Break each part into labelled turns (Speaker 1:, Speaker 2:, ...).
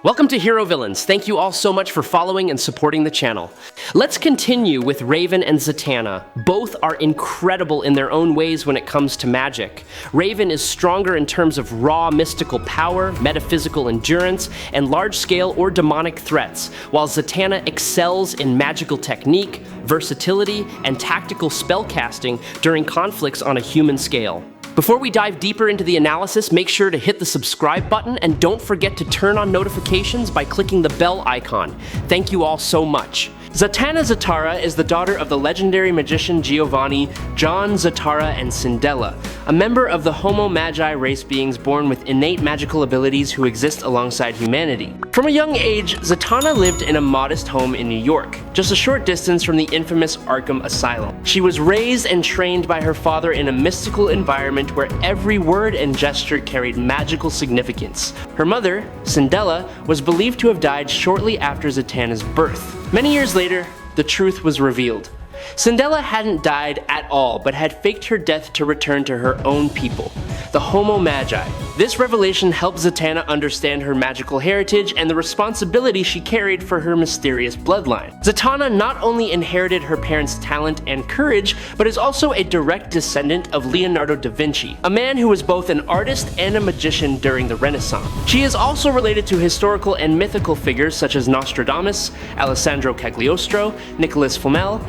Speaker 1: Welcome to Hero Villains. Thank you all so much for following and supporting the channel. Let's continue with Raven and Zatanna. Both are incredible in their own ways when it comes to magic. Raven is stronger in terms of raw mystical power, metaphysical endurance, and large-scale or demonic threats, while Zatanna excels in magical technique, versatility, and tactical spellcasting during conflicts on a human scale. Before we dive deeper into the analysis, make sure to hit the subscribe button and don't forget to turn on notifications by clicking the bell icon. Thank you all so much. Zatanna Zatara is the daughter of the legendary magician Giovanni, Zatara and Sindella, a member of the Homo Magi race beings born with innate magical abilities who exist alongside humanity. From a young age, Zatanna lived in a modest home in New York, just a short distance from the infamous Arkham Asylum. She was raised and trained by her father in a mystical environment where every word and gesture carried magical significance. Her mother, Sindella, was believed to have died shortly after Zatanna's birth. Many years later, the truth was revealed. Sindella hadn't died at all, but had faked her death to return to her own people, the Homo Magi. This revelation helped Zatanna understand her magical heritage and the responsibility she carried for her mysterious bloodline. Zatanna not only inherited her parents' talent and courage, but is also a direct descendant of Leonardo da Vinci, a man who was both an artist and a magician during the Renaissance. She is also related to historical and mythical figures such as Nostradamus, Alessandro Cagliostro, Nicholas Flamel,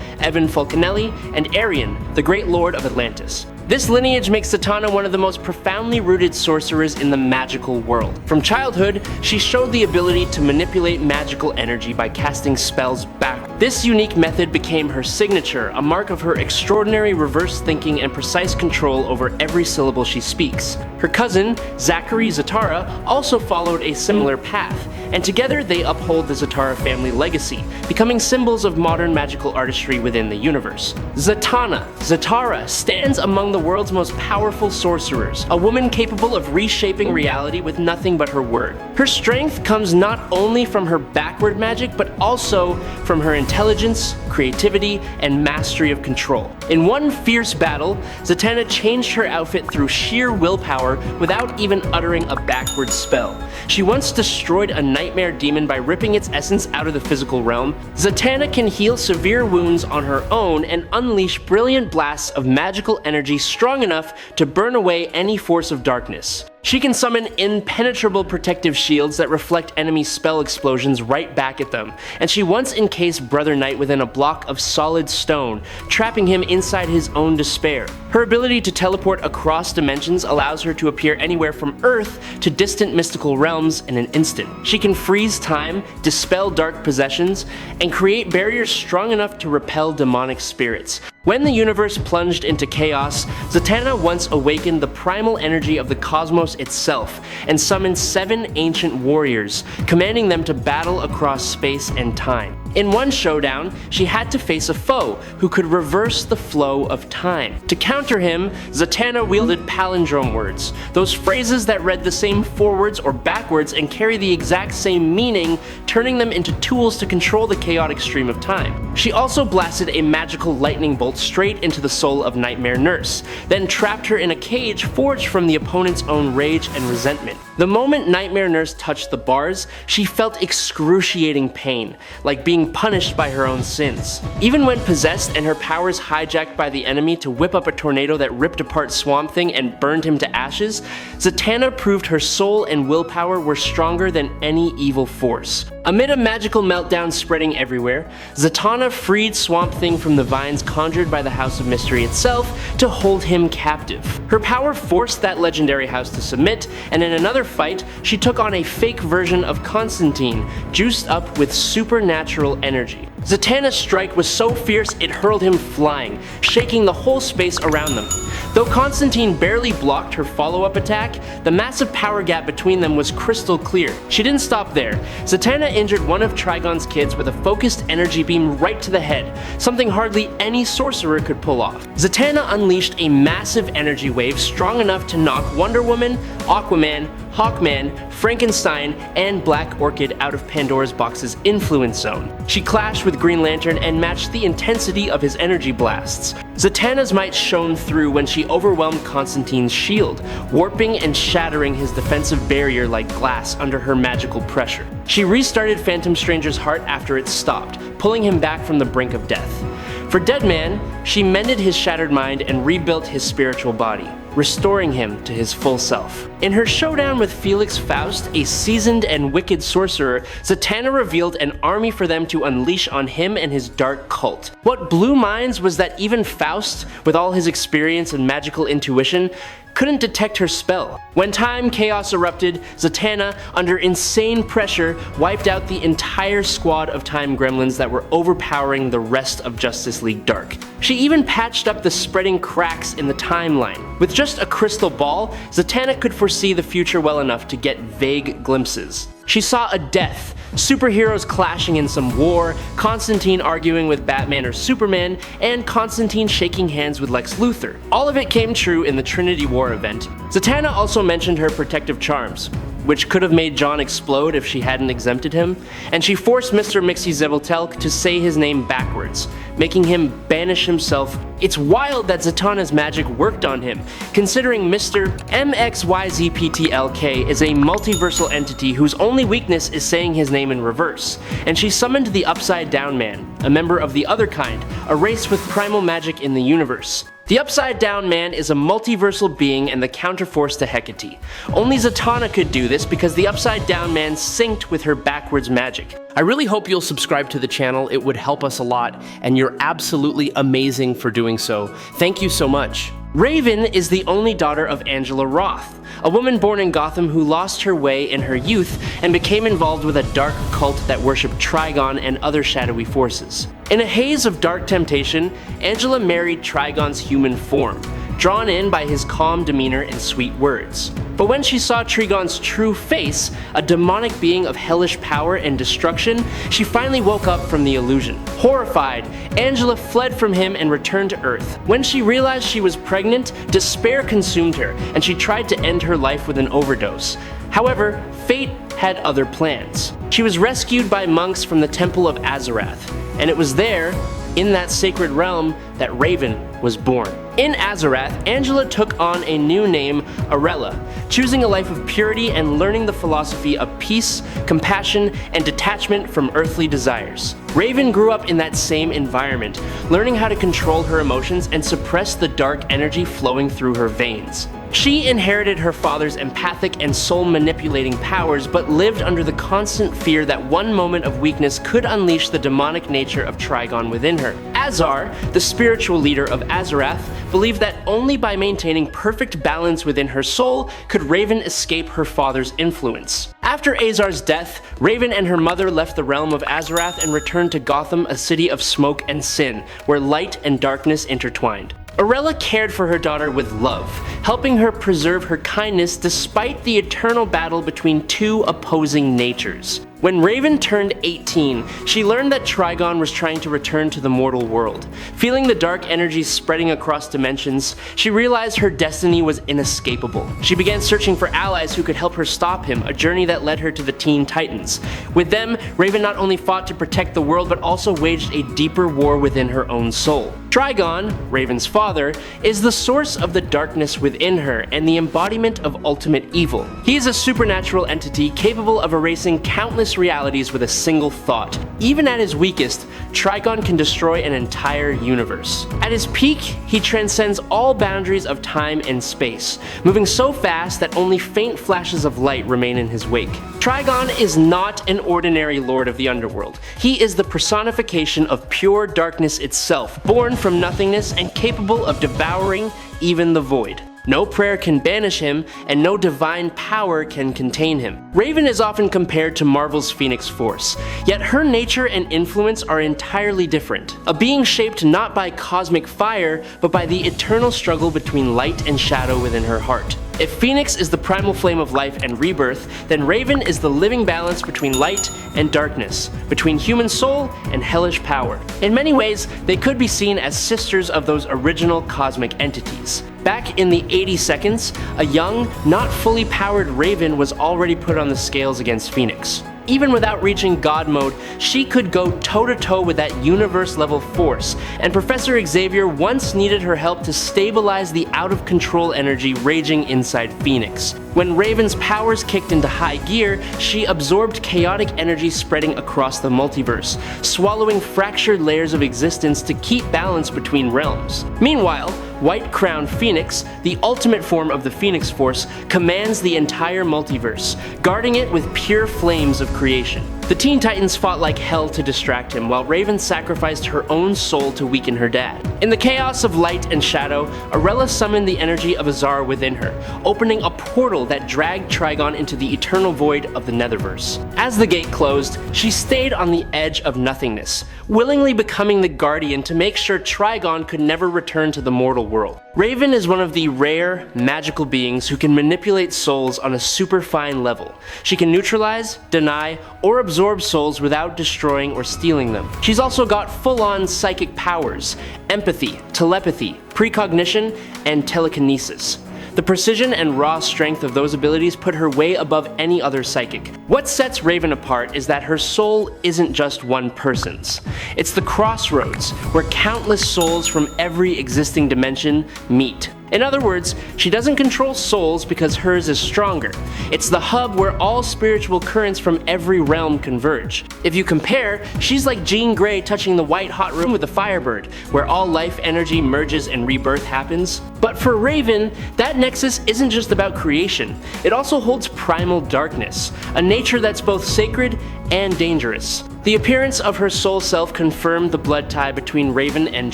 Speaker 1: Fulcanelli, and Arion, the great lord of Atlantis. This lineage makes Zatanna one of the most profoundly rooted sorcerers in the magical world. From childhood, she showed the ability to manipulate magical energy by casting spells back. This unique method became her signature, a mark of her extraordinary reverse thinking and precise control over every syllable she speaks. Her cousin, Zachary Zatara, also followed a similar path, and together they uphold the Zatara family legacy, becoming symbols of modern magical artistry within the universe. Zatanna Zatara stands among the world's most powerful sorcerers, a woman capable of reshaping reality with nothing but her word. Her strength comes not only from her backward magic, but also from her intelligence, creativity, and mastery of control. In one fierce battle, Zatanna changed her outfit through sheer willpower without even uttering a backward spell. She once destroyed a nightmare demon by ripping its essence out of the physical realm. Zatanna can heal severe wounds on her own and unleash brilliant blasts of magical energy strong enough to burn away any force of darkness. She can summon impenetrable protective shields that reflect enemy spell explosions right back at them, and she once encased Brother Knight within a block of solid stone, trapping him inside his own despair. Her ability to teleport across dimensions allows her to appear anywhere from Earth to distant mystical realms in an instant. She can freeze time, dispel dark possessions, and create barriers strong enough to repel demonic spirits. When the universe plunged into chaos, Zatanna once awakened the primal energy of the cosmos itself and summoned 7 ancient warriors, commanding them to battle across space and time. In one showdown, she had to face a foe who could reverse the flow of time. To counter him, Zatanna wielded palindrome words, those phrases that read the same forwards or backwards and carry the exact same meaning, turning them into tools to control the chaotic stream of time. She also blasted a magical lightning bolt straight into the soul of Nightmare Nurse, then trapped her in a cage forged from the opponent's own rage and resentment. The moment Nightmare Nurse touched the bars, she felt excruciating pain, like being punished by her own sins. Even when possessed and her powers hijacked by the enemy to whip up a tornado that ripped apart Swamp Thing and burned him to ashes, Zatanna proved her soul and willpower were stronger than any evil force. Amid a magical meltdown spreading everywhere, Zatanna freed Swamp Thing from the vines conjured by the House of Mystery itself to hold him captive. Her power forced that legendary house to submit, and in another fight, she took on a fake version of Constantine, juiced up with supernatural energy. Zatanna's strike was so fierce it hurled him flying, shaking the whole space around them. Though Constantine barely blocked her follow-up attack, the massive power gap between them was crystal clear. She didn't stop there. Zatanna injured one of Trigon's kids with a focused energy beam right to the head, something hardly any sorcerer could pull off. Zatanna unleashed a massive energy wave strong enough to knock Wonder Woman, Aquaman, Hawkman, Frankenstein, and Black Orchid out of Pandora's Box's influence zone. She clashed with Green Lantern and matched the intensity of his energy blasts. Zatanna's might shone through when she overwhelmed Constantine's shield, warping and shattering his defensive barrier like glass under her magical pressure. She restarted Phantom Stranger's heart after it stopped, pulling him back from the brink of death. For Deadman, she mended his shattered mind and rebuilt his spiritual body, restoring him to his full self. In her showdown with Felix Faust, a seasoned and wicked sorcerer, Zatanna revealed an army for them to unleash on him and his dark cult. What blew minds was that even Faust, with all his experience and magical intuition, couldn't detect her spell. When time chaos erupted, Zatanna, under insane pressure, wiped out the entire squad of time gremlins that were overpowering the rest of Justice League Dark. She even patched up the spreading cracks in the timeline. With just a crystal ball, Zatanna could foresee the future well enough to get vague glimpses. She saw a death, superheroes clashing in some war, Constantine arguing with Batman or Superman, and Constantine shaking hands with Lex Luthor. All of it came true in the Trinity War event. Zatanna also mentioned her protective charms, which could have made John explode if she hadn't exempted him, and she forced Mr. Mixie-Zebeltelk to say his name backwards, making him banish himself. It's wild that Zatanna's magic worked on him, considering Mr. MXYZPTLK is a multiversal entity whose only weakness is saying his name in reverse, and she summoned the Upside Down Man, a member of the other kind, a race with primal magic in the universe. The Upside Down Man is a multiversal being and the counterforce to Hecate. Only Zatanna could do this because the Upside Down Man synced with her backwards magic. I really hope you'll subscribe to the channel, it would help us a lot, and you're absolutely amazing for doing so. Thank you so much. Raven is the only daughter of Angela Roth, a woman born in Gotham who lost her way in her youth and became involved with a dark cult that worshipped Trigon and other shadowy forces. In a haze of dark temptation, Angela married Trigon's human form, drawn in by his calm demeanor and sweet words. But when she saw Trigon's true face, a demonic being of hellish power and destruction, she finally woke up from the illusion. Horrified, Angela fled from him and returned to Earth. When she realized she was pregnant, despair consumed her, and she tried to end her life with an overdose. However, fate had other plans. She was rescued by monks from the Temple of Azarath, and it was there, in that sacred realm, that Raven was born. In Azarath, Angela took on a new name, Arella, choosing a life of purity and learning the philosophy of peace, compassion, and detachment from earthly desires. Raven grew up in that same environment, learning how to control her emotions and suppress the dark energy flowing through her veins. She inherited her father's empathic and soul-manipulating powers, but lived under the constant fear that one moment of weakness could unleash the demonic nature of Trigon within her. Azar, the spiritual leader of Azarath, believed that only by maintaining perfect balance within her soul could Raven escape her father's influence. After Azar's death, Raven and her mother left the realm of Azarath and returned to Gotham, a city of smoke and sin, where light and darkness intertwined. Arella cared for her daughter with love, helping her preserve her kindness despite the eternal battle between two opposing natures. When Raven turned 18, she learned that Trigon was trying to return to the mortal world. Feeling the dark energies spreading across dimensions, she realized her destiny was inescapable. She began searching for allies who could help her stop him, a journey that led her to the Teen Titans. With them, Raven not only fought to protect the world, but also waged a deeper war within her own soul. Trigon, Raven's father, is the source of the darkness within her and the embodiment of ultimate evil. He is a supernatural entity capable of erasing countless realities with a single thought. Even at his weakest, Trigon can destroy an entire universe. At his peak, he transcends all boundaries of time and space, moving so fast that only faint flashes of light remain in his wake. Trigon is not an ordinary lord of the underworld. He is the personification of pure darkness itself, born from nothingness and capable of devouring even the void. No prayer can banish him, and no divine power can contain him. Raven is often compared to Marvel's Phoenix Force, yet her nature and influence are entirely different. A being shaped not by cosmic fire, but by the eternal struggle between light and shadow within her heart. If Phoenix is the primal flame of life and rebirth, then Raven is the living balance between light and darkness, between human soul and hellish power. In many ways, they could be seen as sisters of those original cosmic entities. Back in the 80 seconds, a young, not fully powered Raven was already put on the scales against Phoenix. even without reaching God mode, she could go toe-to-toe with that universe-level force, and Professor Xavier once needed her help to stabilize the out-of-control energy raging inside Phoenix. When Raven's powers kicked into high gear, she absorbed chaotic energy spreading across the multiverse, swallowing fractured layers of existence to keep balance between realms. Meanwhile, White-crowned Phoenix, the ultimate form of the Phoenix Force, commands the entire multiverse, guarding it with pure flames of creation. The Teen Titans fought like hell to distract him, while Raven sacrificed her own soul to weaken her dad. In the chaos of light and shadow, Arella summoned the energy of Azar within her, opening a portal that dragged Trigon into the eternal void of the Netherverse. As the gate closed, she stayed on the edge of nothingness, willingly becoming the guardian to make sure Trigon could never return to the mortal world. Raven is one of the rare, magical beings who can manipulate souls on a superfine level. She can neutralize, deny, or absorb souls without destroying or stealing them. She's also got full-on psychic powers, empathy, telepathy, precognition, and telekinesis. The precision and raw strength of those abilities put her way above any other psychic. What sets Raven apart is that her soul isn't just one person's. It's the crossroads where countless souls from every existing dimension meet. In other words, she doesn't control souls because hers is stronger. It's the hub where all spiritual currents from every realm converge. If you compare, she's like Jean Grey touching the white-hot room with the Firebird, where all life energy merges and rebirth happens. But for Raven, that nexus isn't just about creation. It also holds primal darkness, a nature that's both sacred and dangerous. The appearance of her soul self confirmed the blood tie between Raven and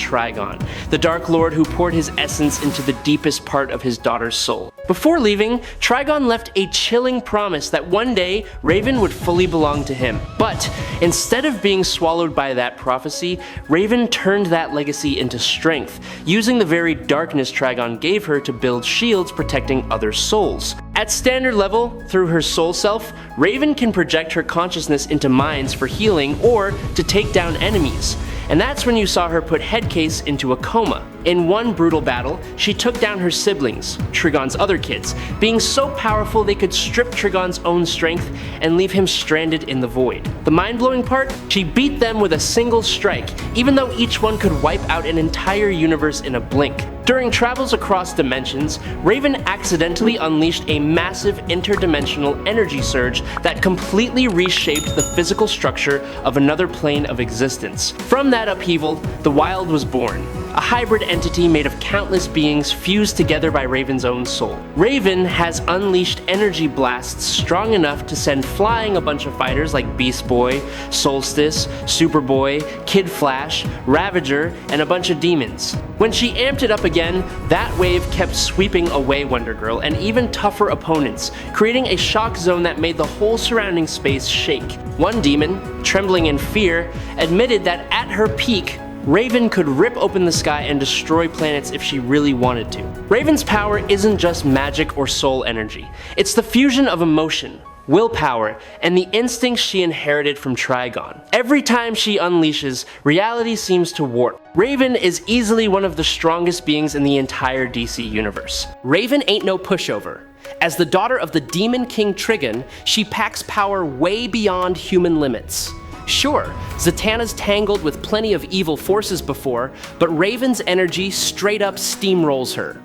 Speaker 1: Trigon, the Dark Lord who poured his essence into the deepest part of his daughter's soul. Before leaving, Trigon left a chilling promise that one day Raven would fully belong to him. But instead of being swallowed by that prophecy, Raven turned that legacy into strength, using the very darkness Trigon gave her to build shields protecting other souls. At standard level, through her soul self, Raven can project her consciousness into minds for healing or to take down enemies. And that's when you saw her put Headcase into a coma. In one brutal battle, she took down her siblings, Trigon's other kids, being so powerful they could strip Trigon's own strength and leave him stranded in the void. The mind-blowing part? She beat them with a single strike, even though each one could wipe out an entire universe in a blink. During travels across dimensions, Raven accidentally unleashed a massive interdimensional energy surge that completely reshaped the physical structure of another plane of existence. From that upheaval, the Wild was born, a hybrid entity made of countless beings fused together by Raven's own soul. Raven has unleashed energy blasts strong enough to send flying a bunch of fighters like Beast Boy, Solstice, Superboy, Kid Flash, Ravager, and a bunch of demons. When she amped it up again, that wave kept sweeping away Wonder Girl and even tougher opponents, creating a shock zone that made the whole surrounding space shake. One demon, trembling in fear, admitted that at her peak, Raven could rip open the sky and destroy planets if she really wanted to. Raven's power isn't just magic or soul energy. It's the fusion of emotion, willpower, and the instincts she inherited from Trigon. Every time she unleashes, reality seems to warp. Raven is easily one of the strongest beings in the entire DC universe. Raven ain't no pushover. As the daughter of the Demon King Trigon, she packs power way beyond human limits. Sure, Zatanna's tangled with plenty of evil forces before, but Raven's energy straight up steamrolls her.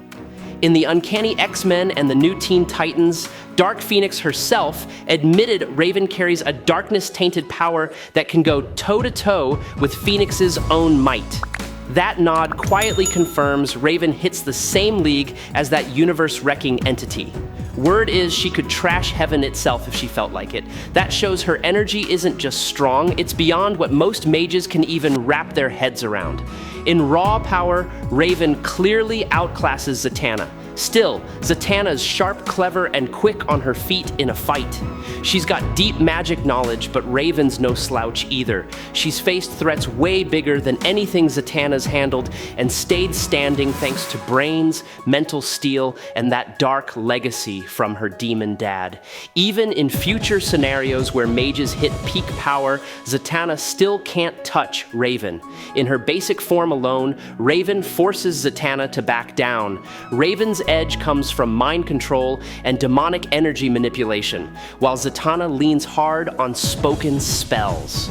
Speaker 1: In the Uncanny X-Men and the new Teen Titans, Dark Phoenix herself admitted Raven carries a darkness-tainted power that can go toe-to-toe with Phoenix's own might. That nod quietly confirms Raven hits the same league as that universe-wrecking entity. Word is she could trash heaven itself if she felt like it. That shows her energy isn't just strong, it's beyond what most mages can even wrap their heads around. In raw power, Raven clearly outclasses Zatanna. Still, Zatanna's sharp, clever, and quick on her feet in a fight. She's got deep magic knowledge, but Raven's no slouch either. She's faced threats way bigger than anything Zatanna's handled and stayed standing thanks to brains, mental steel, and that dark legacy from her demon dad. Even in future scenarios where mages hit peak power, Zatanna still can't touch Raven. In her basic form alone, Raven forces Zatanna to back down. Raven's edge comes from mind control and demonic energy manipulation, while Zatanna leans hard on spoken spells.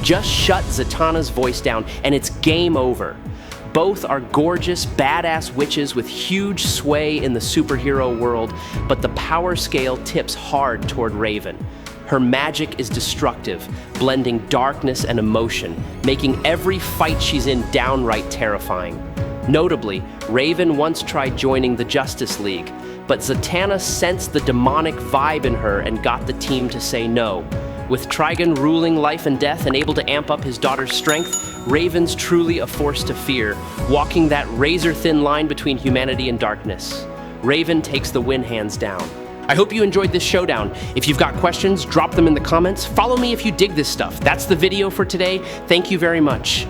Speaker 1: Just shut Zatanna's voice down and it's game over. Both are gorgeous, badass witches with huge sway in the superhero world, but the power scale tips hard toward Raven. Her magic is destructive, blending darkness and emotion, making every fight she's in downright terrifying. Notably, Raven once tried joining the Justice League, but Zatanna sensed the demonic vibe in her and got the team to say no. With Trigon ruling life and death and able to amp up his daughter's strength, Raven's truly a force to fear, walking that razor-thin line between humanity and darkness. Raven takes the win hands down. I hope you enjoyed this showdown. If you've got questions, drop them in the comments. Follow me if you dig this stuff. That's the video for today. Thank you very much.